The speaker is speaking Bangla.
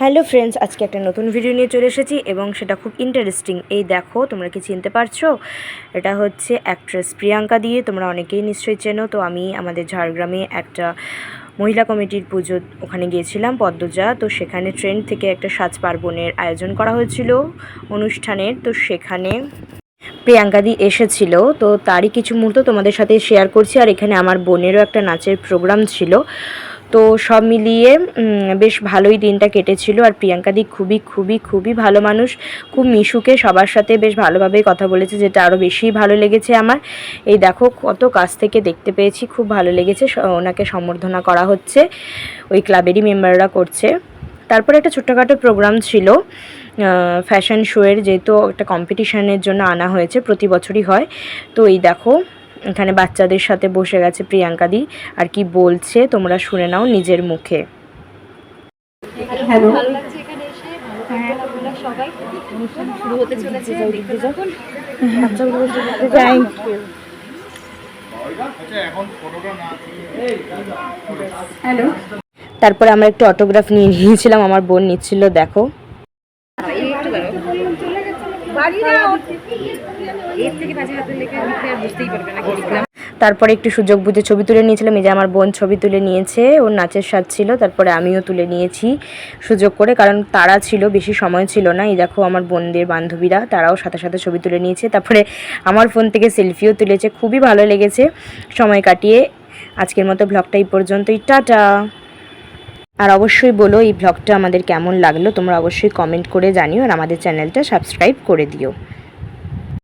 হ্যালো ফ্রেন্ডস, আজকে একটা নতুন ভিডিও নিয়ে চলে এসেছি এবং সেটা খুব ইন্টারেস্টিং। এই দেখো, তোমরা কি চিনতে পারছো? এটা হচ্ছে অ্যাক্ট্রেস প্রিয়াঙ্কা দিয়ে, তোমরা অনেকেই নিশ্চয়ই চেনো। তো আমি আমাদের ঝাড়গ্রামে একটা মহিলা কমিটির পুজো ওখানে গিয়েছিলাম, পদ্মজা। তো সেখানে ট্রেন থেকে একটা সাজ পার্বণের আয়োজন করা হয়েছিল অনুষ্ঠানের। তো সেখানে প্রিয়াঙ্কা দি এসেছিল, তো তারই কিছু মুহূর্ত তোমাদের সাথে শেয়ার করছি। আর এখানে আমার বোনেরও একটা নাচের প্রোগ্রাম ছিল। তো সব মিলিয়ে বেশ ভালোই দিনটা কেটেছিল। আর প্রিয়াঙ্কা দি খুবই খুবই খুবই ভালো মানুষ, খুব মিশুকে সবার সাথে বেশ ভালোভাবেই কথা বলেছে, যেটা আরও বেশি ভালো লেগেছে আমার। এই দেখো, কত কাছ থেকে দেখতে পেয়েছি, খুব ভালো লেগেছে। ওনাকে সম্বর্ধনা করা হচ্ছে, ওই ক্লাবেরই মেম্বাররা করছে। তারপরে একটা ছোট্টখাটো প্রোগ্রাম ছিল ফ্যাশন শোয়ের, যেহেতু একটা কম্পিটিশানের জন্য আনা হয়েছে, প্রতি বছরই হয়। তো এই দেখো, এখানে বাচ্চাদের সাথে বসে গেছে প্রিয়াঙ্কা দি, আর কি বলছে তোমরা শুনে নাও নিজের মুখে। হ্যালো, ভালো লাগছে এখানে এসে। ভালো থাকবেন আপনারা সবাই। অনুষ্ঠান শুরু হতে চলেছে, দেখতে যখন বাচ্চাগুলো থ্যাংক ইউ। হ্যালো, তারপরে আমরা একটু অটোগ্রাফ নিয়ে নিয়েছিলাম, আমার বোন নিচ্ছিল, দেখো। তারপরে একটু সুযোগ বুঝে ছবি তুলে নিয়েছিলাম। এই যে আমার বোন ছবি তুলে নিয়েছে, ওর নাচের স্বাদ ছিল। তারপরে আমিও তুলে নিয়েছি সুযোগ করে, কারণ তারা ছিল, বেশি সময় ছিল না। এই দেখো, আমার বোনদের বান্ধবীরা তারাও সাথে সাথে ছবি তুলে নিয়েছে। তারপরে আমার ফোন থেকে সেলফিও তুলেছে, খুবই ভালো লেগেছে সময় কাটিয়ে। আজকের মতো ব্লগটা এই পর্যন্তই, টাটা। আর অবশ্যই বলো এই ব্লগটা আমাদের কেমন লাগলো, তোমরা অবশ্যই কমেন্ট করে জানিও, আর আমাদের চ্যানেলটা সাবস্ক্রাইব করে দিও।